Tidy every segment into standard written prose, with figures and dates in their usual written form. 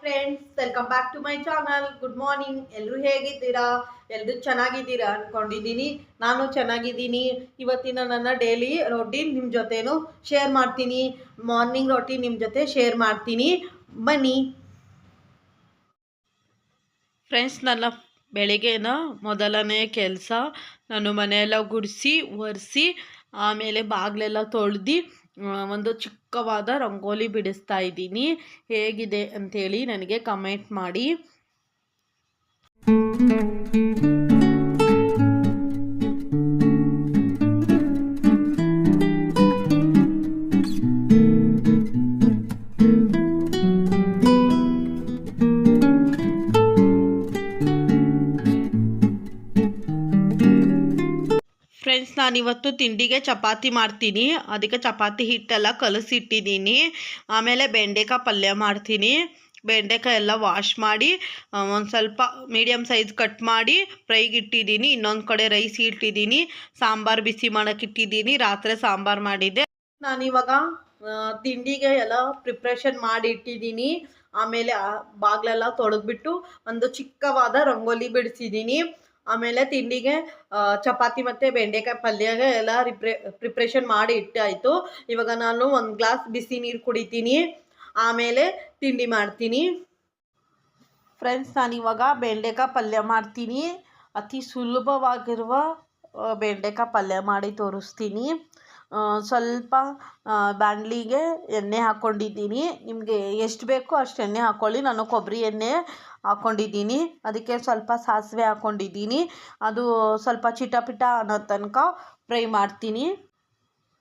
Friends, welcome back to my channel. Good morning. ಎಲ್ಲರೂ ಹೇಗಿದ್ದೀರಾ? ಎಲ್ಲರೂ ಚೆನ್ನಾಗಿದ್ದೀರಾ ಅಂದ್ಕೊಂಡಿದ್ದೀನಿ. ನಾನು ಚೆನ್ನಾಗಿದ್ದೀನಿ. ಇವತ್ತಿನ ನನ್ನ ಡೈಲಿ ರೊಟೀನ್ ನಿಮ್ಮ ಜೊತೆನೂ ಶೇರ್ ಮಾಡ್ತೀನಿ. ಮಾರ್ನಿಂಗ್ ರೊಟೀನ್ ನಿಮ್ಮ ಜೊತೆ ಶೇರ್ ಮಾಡ್ತೀನಿ, ಬನ್ನಿ ಫ್ರೆಂಡ್ಸ್. ನನ್ನ ಬೆಳಿಗ್ಗೆನ ಮೊದಲನೇ ಕೆಲಸ, ನಾನು ಮನೆಯೆಲ್ಲ ಗುಡಿಸಿ ಒರೆಸಿ ಆಮೇಲೆ ಬಾಗಿಲೆಲ್ಲ ತೊಳೆದು ಒಂದು ಚಿಕ್ಕವಾದ ರಂಗೋಲಿ ಬಿಡಿಸ್ತಾ ಇದ್ದೀನಿ. ಹೇಗಿದೆ ಅಂಥೇಳಿ ನನಗೆ ಕಮೆಂಟ್ ಮಾಡಿ. ಫ್ರೆಂಡ್ಸ್, ನಾನಿವತ್ತು ತಿಂಡಿಗೆ ಚಪಾತಿ ಮಾಡ್ತೀನಿ. ಅದಕ್ಕೆ ಚಪಾತಿ ಹಿಟ್ಟೆಲ್ಲ ಕಲಸಿಟ್ಟಿದ್ದೀನಿ. ಆಮೇಲೆ ಬೆಂಡೆಕಾಯಿ ಪಲ್ಯ ಮಾಡ್ತೀನಿ. ಬೆಂಡೆಕಾಯಿ ಎಲ್ಲ ವಾಶ್ ಮಾಡಿ ಒಂದು ಸ್ವಲ್ಪ ಮೀಡಿಯಮ್ ಸೈಜ್ ಕಟ್ ಮಾಡಿ ಫ್ರೈಗೆ ಇಟ್ಟಿದ್ದೀನಿ. ಇನ್ನೊಂದು ಕಡೆ ರೈಸ್ ಇಟ್ಟಿದ್ದೀನಿ. ಸಾಂಬಾರು ಬಿಸಿ ಮಾಡೋಕ್ಕೆ ಇಟ್ಟಿದ್ದೀನಿ. ರಾತ್ರಿ ಸಾಂಬಾರು ಮಾಡಿದ್ದೆ. ನಾನಿವಾಗ ತಿಂಡಿಗೆ ಎಲ್ಲ ಪ್ರಿಪ್ರೇಷನ್ ಮಾಡಿ ಇಟ್ಟಿದ್ದೀನಿ. ಆಮೇಲೆ ಬಾಗಿಲೆಲ್ಲ ತೊಳೆದ್ಬಿಟ್ಟು ಒಂದು ಚಿಕ್ಕವಾದ ರಂಗೋಲಿ ಬಿಡಿಸಿದ್ದೀನಿ. ಆಮೇಲೆ ತಿಂಡಿಗೆ ಚಪಾತಿ ಮತ್ತು ಬೆಂಡೆಕಾಯಿ ಪಲ್ಯಗೆ ಎಲ್ಲ ಪ್ರಿಪ್ರೇಷನ್ ಮಾಡಿ ಇಟ್ಟಾಯಿತು. ಇವಾಗ ನಾನು ಒಂದು ಗ್ಲಾಸ್ ಬಿಸಿ ನೀರು ಕುಡಿತೀನಿ, ಆಮೇಲೆ ತಿಂಡಿ ಮಾಡ್ತೀನಿ. ಫ್ರೆಂಡ್ಸ್, ನಾನಿವಾಗ ಬೆಂಡೆಕಾಯಿ ಪಲ್ಯ ಮಾಡ್ತೀನಿ. ಅತಿ ಸುಲಭವಾಗಿರುವ ಬೆಂಡೆಕಾಯಿ ಪಲ್ಯ ಮಾಡಿ ತೋರಿಸ್ತೀನಿ. ಸ್ವಲ್ಪ ಬಾಣಲಿಗೆ ಎಣ್ಣೆ ಹಾಕ್ಕೊಂಡಿದ್ದೀನಿ. ನಿಮಗೆ ಎಷ್ಟು ಬೇಕೋ ಅಷ್ಟು ಎಣ್ಣೆ ಹಾಕ್ಕೊಳ್ಳಿ. ನಾನು ಕೊಬ್ಬರಿ ಎಣ್ಣೆ ಹಾಕ್ಕೊಂಡಿದ್ದೀನಿ. ಅದಕ್ಕೆ ಸ್ವಲ್ಪ ಸಾಸಿವೆ ಹಾಕ್ಕೊಂಡಿದ್ದೀನಿ. ಅದು ಸ್ವಲ್ಪ ಚಿಟಪಿಟ ಅನ್ನೋ ತನಕ ಫ್ರೈ ಮಾಡ್ತೀನಿ.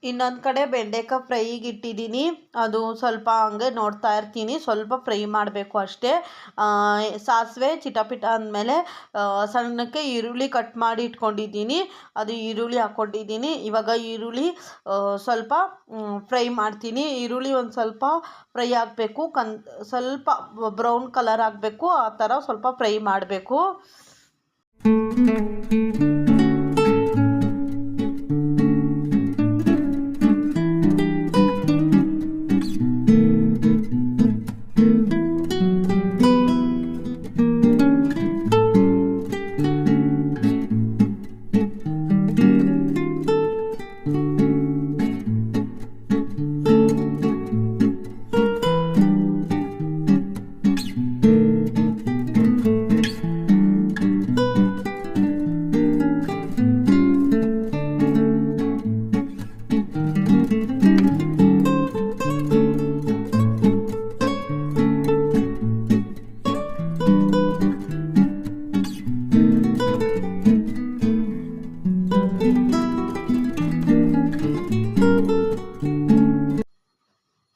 ಇನ್ನೊಂದು ಕಡೆ ಬೆಂಡೆಕಾಯಿ ಫ್ರೈಗೆ ಇಟ್ಟಿದ್ದೀನಿ. ಅದು ಸ್ವಲ್ಪ ಹಂಗೆ ನೋಡ್ತಾ ಇರ್ತೀನಿ. ಸ್ವಲ್ಪ ಫ್ರೈ ಮಾಡಬೇಕು ಅಷ್ಟೇ. ಸಾಸಿವೆ ಚಿಟಪಿಟ ಅಂದಮೇಲೆ ಸಣ್ಣಕ್ಕೆ ಈರುಳ್ಳಿ ಕಟ್ ಮಾಡಿ ಇಟ್ಕೊಂಡಿದ್ದೀನಿ. ಅದು ಈರುಳ್ಳಿ ಹಾಕ್ಕೊಂಡಿದ್ದೀನಿ. ಇವಾಗ ಈರುಳ್ಳಿ ಸ್ವಲ್ಪ ಫ್ರೈ ಮಾಡ್ತೀನಿ. ಈರುಳ್ಳಿ ಒಂದು ಸ್ವಲ್ಪ ಫ್ರೈ ಆಗಬೇಕು, ಸ್ವಲ್ಪ ಬ್ರೌನ್ ಕಲರ್ ಆಗಬೇಕು. ಆ ಥರ ಸ್ವಲ್ಪ ಫ್ರೈ ಮಾಡಬೇಕು.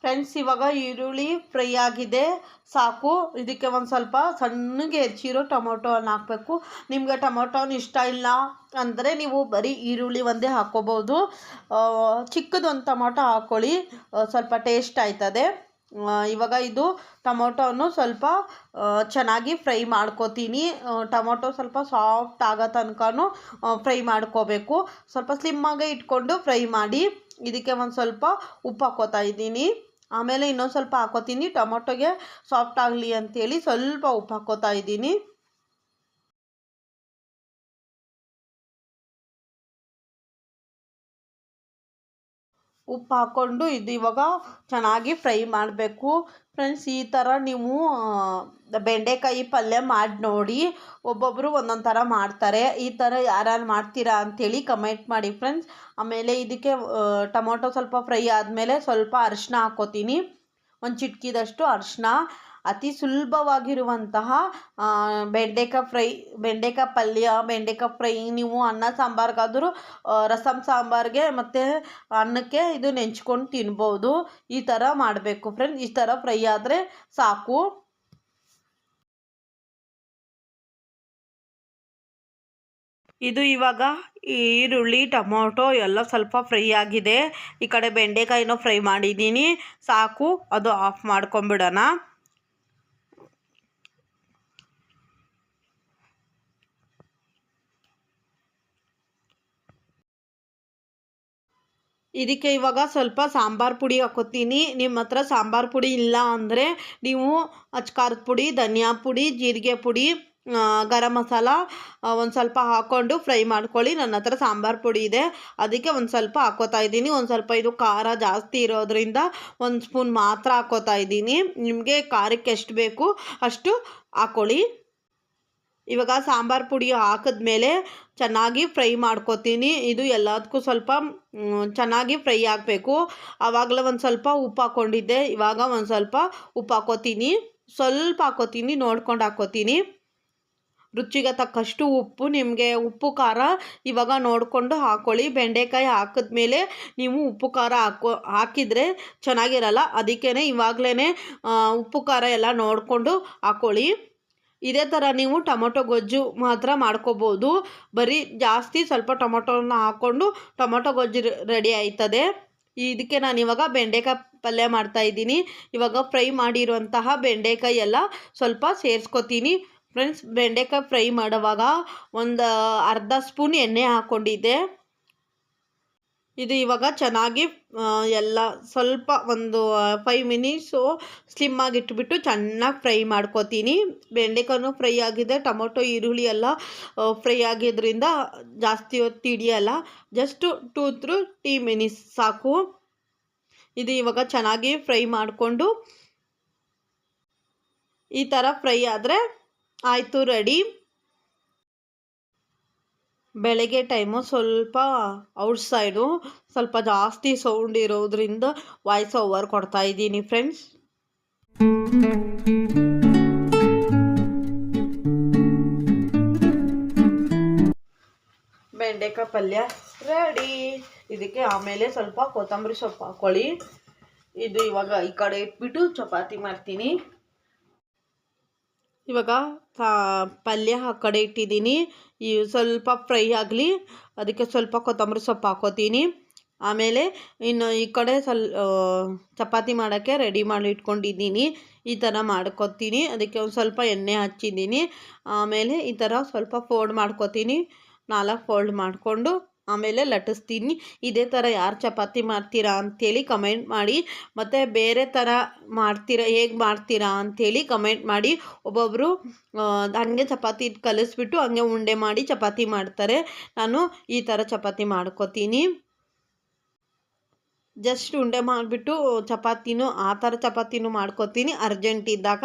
ಫ್ರೆಂಡ್ಸ್, ಇವಾಗ ಈರುಳ್ಳಿ ಫ್ರೈ ಆಗಿದೆ, ಸಾಕು. ಇದಕ್ಕೆ ಒಂದು ಸ್ವಲ್ಪ ಸಣ್ಣಗೆ ಹೆಚ್ಚಿರೋ ಟೊಮೊಟೊವನ್ನು ಹಾಕಬೇಕು. ನಿಮಗೆ ಟೊಮೊಟೊನ ಇಷ್ಟ ಇಲ್ಲ ಅಂದರೆ ನೀವು ಬರೀ ಈರುಳ್ಳಿ ಒಂದೇ ಹಾಕ್ಕೋಬೋದು. ಚಿಕ್ಕದೊಂದು ಟೊಮೊಟೊ ಹಾಕ್ಕೊಳ್ಳಿ, ಸ್ವಲ್ಪ ಟೇಸ್ಟ್ ಆಯ್ತದೆ. ಇವಾಗ ಇದು ಟೊಮೊಟೊವನ್ನು ಸ್ವಲ್ಪ ಚೆನ್ನಾಗಿ ಫ್ರೈ ಮಾಡ್ಕೋತೀನಿ. ಟೊಮೊಟೊ ಸ್ವಲ್ಪ ಸಾಫ್ಟ್ ಆಗೋ ತನಕನೂ ಫ್ರೈ ಮಾಡ್ಕೋಬೇಕು. ಸ್ವಲ್ಪ ಸ್ಲಿಮ್ಮಾಗೆ ಇಟ್ಕೊಂಡು ಫ್ರೈ ಮಾಡಿ. ಇದಕ್ಕೆ ಒಂದು ಸ್ವಲ್ಪ ಉಪ್ಪು ಹಾಕ್ಕೋತಾ ಇದ್ದೀನಿ. ಆಮೇಲೆ ಇನ್ನೊಂದು ಸ್ವಲ್ಪ ಹಾಕ್ಕೋತೀನಿ. ಟೊಮೊಟೊಗೆ ಸಾಫ್ಟ್ ಆಗಲಿ ಅಂಥೇಳಿ ಸ್ವಲ್ಪ ಉಪ್ಪು ಹಾಕ್ಕೋತಾ ಇದ್ದೀನಿ. ಉಪ್ಪು ಹಾಕ್ಕೊಂಡು ಇದು ಇವಾಗ ಚೆನ್ನಾಗಿ ಫ್ರೈ ಮಾಡಬೇಕು. ಫ್ರೆಂಡ್ಸ್, ಈ ಥರ ನೀವು ಬೆಂಡೆಕಾಯಿ ಪಲ್ಯ ಮಾಡಿ ನೋಡಿ. ಒಬ್ಬೊಬ್ಬರು ಒಂದೊಂದು ಥರ ಮಾಡ್ತಾರೆ. ಈ ಥರ ಯಾರ್ಯಾರು ಮಾಡ್ತೀರಾ ಅಂಥೇಳಿ ಕಮೆಂಟ್ ಮಾಡಿ ಫ್ರೆಂಡ್ಸ್. ಆಮೇಲೆ ಇದಕ್ಕೆ ಟೊಮೊಟೊ ಸ್ವಲ್ಪ ಫ್ರೈ ಆದಮೇಲೆ ಸ್ವಲ್ಪ ಅರಿಶಿನ ಹಾಕ್ಕೋತೀನಿ. ಒಂದು ಚಿಟಕಿದಷ್ಟು ಅರಿಶಿನ. ಅತಿ ಸುಲಭವಾಗಿರುವಂತಹ ಬೆಂಡೆಕಾಯಿ ಪಲ್ಯ, ಬೆಂಡೆಕಾಯಿ ಫ್ರೈ ನೀವು ಅನ್ನ ಸಾಂಬಾರ್ಗಾದರೂ, ರಸಮ್ ಸಾಂಬಾರಿಗೆ ಮತ್ತು ಅನ್ನಕ್ಕೆ ಇದು ನೆಂಚ್ಕೊಂಡು ತಿನ್ಬೋದು. ಈ ಥರ ಮಾಡಬೇಕು ಫ್ರೆಂಡ್ಸ್. ಈ ಥರ ಫ್ರೈ ಆದರೆ ಸಾಕು. ಇದು ಇವಾಗ ಈರುಳ್ಳಿ ಟೊಮೊಟೊ ಎಲ್ಲ ಸ್ವಲ್ಪ ಫ್ರೈ ಆಗಿದೆ. ಈ ಕಡೆ ಬೆಂಡೆಕಾಯಿನೂ ಫ್ರೈ ಮಾಡಿದ್ದೀನಿ. ಸಾಕು, ಅದು ಆಫ್ ಮಾಡ್ಕೊಂಬಿಡೋಣ. ಇದಕ್ಕೆ ಇವಾಗ ಸ್ವಲ್ಪ ಸಾಂಬಾರು ಪುಡಿ ಹಾಕೋತೀನಿ. ನಿಮ್ಮ ಹತ್ರ ಸಾಂಬಾರು ಪುಡಿ ಇಲ್ಲ ಅಂದರೆ ನೀವು ಅಚ್ಕಾರದ ಪುಡಿ, ಧನಿಯಾ ಪುಡಿ, ಜೀರಿಗೆ ಪುಡಿ, ಗರಂ ಮಸಾಲ ಒಂದು ಸ್ವಲ್ಪ ಹಾಕ್ಕೊಂಡು ಫ್ರೈ ಮಾಡ್ಕೊಳ್ಳಿ. ನನ್ನ ಹತ್ರ ಸಾಂಬಾರು ಪುಡಿ ಇದೆ, ಅದಕ್ಕೆ ಒಂದು ಸ್ವಲ್ಪ ಹಾಕೋತಾ ಇದ್ದೀನಿ. ಒಂದು ಸ್ವಲ್ಪ ಇದು ಖಾರ ಜಾಸ್ತಿ ಇರೋದ್ರಿಂದ 1 ಸ್ಪೂನ್ ಮಾತ್ರ ಹಾಕೋತಾ ಇದ್ದೀನಿ. ನಿಮಗೆ ಖಾರಕ್ಕೆ ಎಷ್ಟು ಬೇಕು ಅಷ್ಟು ಹಾಕ್ಕೊಳ್ಳಿ. ಇವಾಗ ಸಾಂಬಾರು ಪುಡಿ ಹಾಕಿದ್ಮೇಲೆ ಚೆನ್ನಾಗಿ ಫ್ರೈ ಮಾಡ್ಕೊತೀನಿ. ಇದು ಎಲ್ಲದಕ್ಕೂ ಸ್ವಲ್ಪ ಚೆನ್ನಾಗಿ ಫ್ರೈ ಆಗಬೇಕು. ಆವಾಗಲೇ ಒಂದು ಸ್ವಲ್ಪ ಉಪ್ಪು ಹಾಕ್ಕೊಂಡಿದ್ದೆ, ಇವಾಗ ಒಂದು ಸ್ವಲ್ಪ ಉಪ್ಪು ಹಾಕ್ಕೋತೀನಿ. ಸ್ವಲ್ಪ ಹಾಕ್ಕೋತೀನಿ, ನೋಡ್ಕೊಂಡು ಹಾಕ್ಕೋತೀನಿ. ರುಚಿಗೆ ತಕ್ಕಷ್ಟು ಉಪ್ಪು, ನಿಮಗೆ ಉಪ್ಪು ಖಾರ ಇವಾಗ ನೋಡಿಕೊಂಡು ಹಾಕ್ಕೊಳ್ಳಿ. ಬೆಂಡೆಕಾಯಿ ಹಾಕಿದ್ಮೇಲೆ ನೀವು ಉಪ್ಪು ಖಾರ ಹಾಕಿದರೆ ಚೆನ್ನಾಗಿರಲ್ಲ. ಅದಕ್ಕೇ ಇವಾಗಲೇ ಉಪ್ಪು ಖಾರ ಎಲ್ಲ ನೋಡಿಕೊಂಡು ಹಾಕ್ಕೊಳ್ಳಿ. ಇದೇ ಥರ ನೀವು ಟೊಮೊಟೊ ಗೊಜ್ಜು ಮಾತ್ರ ಮಾಡ್ಕೋಬೋದು. ಬರೀ ಜಾಸ್ತಿ ಸ್ವಲ್ಪ ಟೊಮೊಟೊನ ಹಾಕ್ಕೊಂಡು ಟೊಮೊಟೊ ಗೊಜ್ಜು ರೆಡಿ ಆಯ್ತದೆ. ಇದಕ್ಕೆ ನಾನು ಇವಾಗ ಬೆಂಡೆಕಾಯಿ ಪಲ್ಯ ಮಾಡ್ತಾಯಿದ್ದೀನಿ. ಇವಾಗ ಫ್ರೈ ಮಾಡಿರುವಂತಹ ಬೆಂಡೆಕಾಯಿ ಎಲ್ಲ ಸ್ವಲ್ಪ ಸೇರಿಸ್ಕೊತೀನಿ. ಫ್ರೆಂಡ್ಸ್, ಬೆಂಡೆಕಾಯಿ ಫ್ರೈ ಮಾಡುವಾಗ ಒಂದು ಅರ್ಧ ಸ್ಪೂನ್ ಎಣ್ಣೆ ಹಾಕ್ಕೊಂಡಿದ್ದೆ. ಇದು ಇವಾಗ ಚೆನ್ನಾಗಿ ಎಲ್ಲ ಸ್ವಲ್ಪ ಒಂದು 5 ಮಿನಿಟ್ಸು ಸ್ಲಿಮ್ಮಾಗಿ ಇಟ್ಬಿಟ್ಟು ಚೆನ್ನಾಗಿ ಫ್ರೈ ಮಾಡ್ಕೋತೀನಿ. ಬೆಂಡೆಕಾಯನ್ನು ಫ್ರೈ ಆಗಿದೆ, ಟೊಮೊಟೊ ಈರುಳ್ಳಿ ಎಲ್ಲ ಫ್ರೈ ಆಗಿದ್ದರಿಂದ ಜಾಸ್ತಿ ಹೊತ್ತು ಹಿಡಿಯಲ್ಲ. ಜಸ್ಟ್ 2-3 ಮಿನಿಟ್ಸ್ ಸಾಕು. ಇದು ಇವಾಗ ಚೆನ್ನಾಗಿ ಫ್ರೈ ಮಾಡಿಕೊಂಡು ಈ ಥರ ಫ್ರೈ ಆದರೆ ಆಯಿತು, ರೆಡಿ. ಬೆಳಗ್ಗೆ ಟೈಮು ಸ್ವಲ್ಪ ಔಟ್ಸೈಡು ಸ್ವಲ್ಪ ಜಾಸ್ತಿ ಸೌಂಡ್ ಇರೋದ್ರಿಂದ ವಾಯ್ಸ್ ಓವರ್ ಕೊಡ್ತಾ ಇದ್ದೀನಿ ಫ್ರೆಂಡ್ಸ್. ಬೆಂಡೆಕಾಯಿ ಪಲ್ಯ ರೆಡಿ. ಇದಕ್ಕೆ ಆಮೇಲೆ ಸ್ವಲ್ಪ ಕೊತ್ತಂಬರಿ ಸೊಪ್ಪು ಹಾಕ್ಕೊಳ್ಳಿ. ಇದು ಇವಾಗ ಈ ಕಡೆ ಇಟ್ಬಿಟ್ಟು ಚಪಾತಿ ಮಾಡ್ತೀನಿ. ಇವಾಗ ಪಲ್ಯ ಆ ಕಡೆ ಇಟ್ಟಿದ್ದೀನಿ. ಈ ಸ್ವಲ್ಪ ಫ್ರೈ ಆಗಲಿ, ಅದಕ್ಕೆ ಸ್ವಲ್ಪ ಕೊತ್ತಂಬರಿ ಸೊಪ್ಪು ಹಾಕ್ಕೋತೀನಿ. ಆಮೇಲೆ ಇನ್ನು ಈ ಕಡೆ ಚಪಾತಿ ಮಾಡೋಕ್ಕೆ ರೆಡಿ ಮಾಡಿ ಇಟ್ಕೊಂಡಿದ್ದೀನಿ. ಈ ಥರ ಮಾಡ್ಕೊತೀನಿ. ಅದಕ್ಕೆ ಒಂದು ಸ್ವಲ್ಪ ಎಣ್ಣೆ ಹಚ್ಚಿದ್ದೀನಿ. ಆಮೇಲೆ ಈ ಥರ ಸ್ವಲ್ಪ ಫೋಲ್ಡ್ ಮಾಡ್ಕೊತೀನಿ. 4 ಫೋಲ್ಡ್ ಮಾಡಿಕೊಂಡು ಆಮೇಲೆ ಲಟ್ಟಿಸ್ತೀನಿ. ಇದೇ ಥರ ಯಾರು ಚಪಾತಿ ಮಾಡ್ತೀರಾ ಅಂಥೇಳಿ ಕಮೆಂಟ್ ಮಾಡಿ. ಮತ್ತು ಬೇರೆ ಥರ ಮಾಡ್ತೀರಾ, ಹೇಗೆ ಮಾಡ್ತೀರಾ ಅಂಥೇಳಿ ಕಮೆಂಟ್ ಮಾಡಿ. ಒಬ್ಬೊಬ್ಬರು ಹಂಗೆ ಚಪಾತಿ ಕಲಿಸ್ಬಿಟ್ಟು ಹಂಗೆ ಉಂಡೆ ಮಾಡಿ ಚಪಾತಿ ಮಾಡ್ತಾರೆ. ನಾನು ಈ ಥರ ಚಪಾತಿ ಮಾಡ್ಕೋತೀನಿ. ಜಸ್ಟ್ ಉಂಡೆ ಮಾಡಿಬಿಟ್ಟು ಚಪಾತಿನೂ ಆ ಥರ ಚಪಾತಿನೂ ಮಾಡ್ಕೋತೀನಿ. ಅರ್ಜೆಂಟ್ ಇದ್ದಾಗ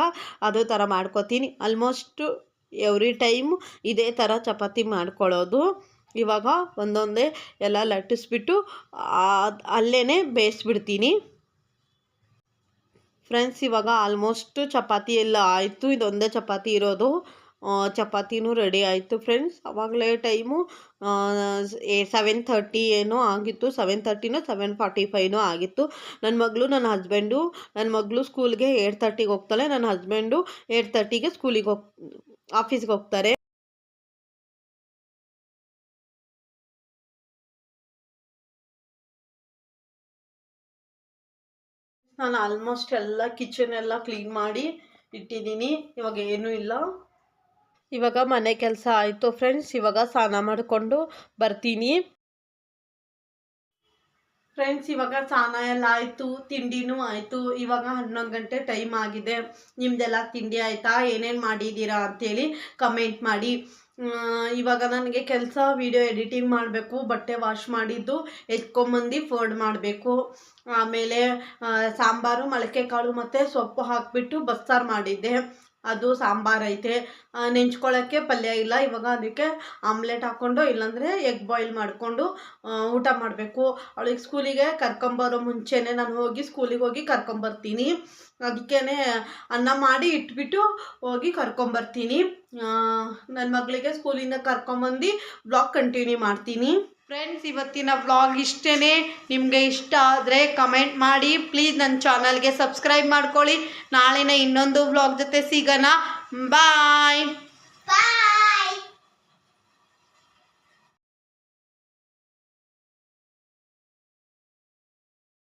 ಅದು ಥರ ಮಾಡ್ಕೋತೀನಿ. ಆಲ್ಮೋಸ್ಟು ಎವ್ರಿ ಟೈಮು ಇದೇ ಥರ ಚಪಾತಿ ಮಾಡ್ಕೊಳ್ಳೋದು. ಇವಾಗ ಒಂದೊಂದೇ ಎಲ್ಲ ಲಟ್ಟಿಸ್ಬಿಟ್ಟು ಅಲ್ಲೇ ಬೇಯಿಸ್ಬಿಡ್ತೀನಿ. ಫ್ರೆಂಡ್ಸ್, ಇವಾಗ ಆಲ್ಮೋಸ್ಟ್ ಚಪಾತಿ ಎಲ್ಲ ಆಯಿತು. ಇದೊಂದೇ ಚಪಾತಿ ಇರೋದು. ಚಪಾತಿನೂ ರೆಡಿ ಆಯಿತು ಫ್ರೆಂಡ್ಸ್. ಆವಾಗಲೇ ಟೈಮು 7:30 ಏನೋ ಆಗಿತ್ತು. 7:30ನೋ 7:45ನೋ ಆಗಿತ್ತು. ನನ್ನ ಮಗಳು, ನನ್ನ ಹಸ್ಬೆಂಡು, ನನ್ನ ಮಗಳು ಸ್ಕೂಲ್ಗೆ 8:30ಗೆ ಹೋಗ್ತಾಳೆ. ನನ್ನ ಹಸ್ಬೆಂಡು 8:30ಗೆ ಆಫೀಸ್ಗೆ ಹೋಗ್ತಾರೆ. ನಾನು ಆಲ್ಮೋಸ್ಟ್ ಎಲ್ಲ ಕಿಚನ್ ಎಲ್ಲ ಕ್ಲೀನ್ ಮಾಡಿ ಇಟ್ಟಿದ್ದೀನಿ. ಇವಾಗ ಏನೂ ಇಲ್ಲ. ಇವಾಗ ಮನೆ ಕೆಲಸ ಆಯಿತು ಫ್ರೆಂಡ್ಸ್. ಇವಾಗ ಸ್ನಾನ ಮಾಡಿಕೊಂಡು ಬರ್ತೀನಿ. ಫ್ರೆಂಡ್ಸ್, ಇವಾಗ ಸ್ನಾನ ಎಲ್ಲ ಆಯಿತು, ತಿಂಡಿನೂ ಆಯಿತು. ಇವಾಗ 11 ಗಂಟೆ ಟೈಮ್ ಆಗಿದೆ. ನಿಮ್ಮದೆಲ್ಲ ತಿಂಡಿ ಆಯಿತಾ? ಏನೇನು ಮಾಡಿದ್ದೀರಾ ಅಂಥೇಳಿ ಕಮೆಂಟ್ ಮಾಡಿ. ಇವಾಗ ನನಗೆ ಕೆಲಸ ವಿಡಿಯೋ ಎಡಿಟಿಂಗ್ ಮಾಡಬೇಕು. ಬಟ್ಟೆ ವಾಶ್ ಮಾಡಿದ್ದು ಎತ್ಕೊಂಬಂದು ಫೋಲ್ಡ್ ಮಾಡಬೇಕು. ಆಮೇಲೆ ಸಾಂಬಾರು, ಮೊಳಕೆ ಕಾಳು ಮತ್ತು ಸೊಪ್ಪು ಹಾಕಿಬಿಟ್ಟು ಬಸ್ಸಾರು ಮಾಡಿದ್ದೆ. ಅದು ಸಾಂಬಾರು ಐತೆ. ನೆಂಚ್ಕೊಳ್ಳೋಕ್ಕೆ ಪಲ್ಯ ಇಲ್ಲ. ಇವಾಗ ಅದಕ್ಕೆ ಆಮ್ಲೆಟ್ ಹಾಕ್ಕೊಂಡು ಇಲ್ಲಾಂದರೆ ಎಗ್ ಬಾಯ್ಲ್ ಮಾಡಿಕೊಂಡು ಊಟ ಮಾಡಬೇಕು. ಅವಳಿಗೆ ಸ್ಕೂಲಿಗೆ ಕರ್ಕೊಂಬರೋ ಮುಂಚೆನೇ ನಾನು ಹೋಗಿ ಸ್ಕೂಲಿಗೆ ಹೋಗಿ ಕರ್ಕೊಂಬರ್ತೀನಿ. ಅದಕ್ಕೇ ಅನ್ನ ಮಾಡಿ ಇಟ್ಬಿಟ್ಟು ಹೋಗಿ ಕರ್ಕೊಂಬರ್ತೀನಿ. ನನ್ನ ಮಗಳಿಗೆ ಸ್ಕೂಲಿಂದ ಕರ್ಕೊಂಬಂದು ಬ್ಲಾಗ್ ಕಂಟಿನ್ಯೂ ಮಾಡ್ತೀನಿ. ಫ್ರೆಂಡ್ಸ್, ಇವತ್ತಿನ ವ್ಲಾಗ್ ಇಷ್ಟೇ. ನಿಮಗೆ ಇಷ್ಟ ಆದರೆ ಕಮೆಂಟ್ ಮಾಡಿ. ಪ್ಲೀಸ್ ನನ್ನ ಚಾನಲ್ಗೆ ಸಬ್ಸ್ಕ್ರೈಬ್ ಮಾಡ್ಕೊಳ್ಳಿ. ನಾಳೆನೇ ಇನ್ನೊಂದು ವ್ಲಾಗ್ ಜೊತೆ ಸಿಗೋಣ. ಬಾಯ್.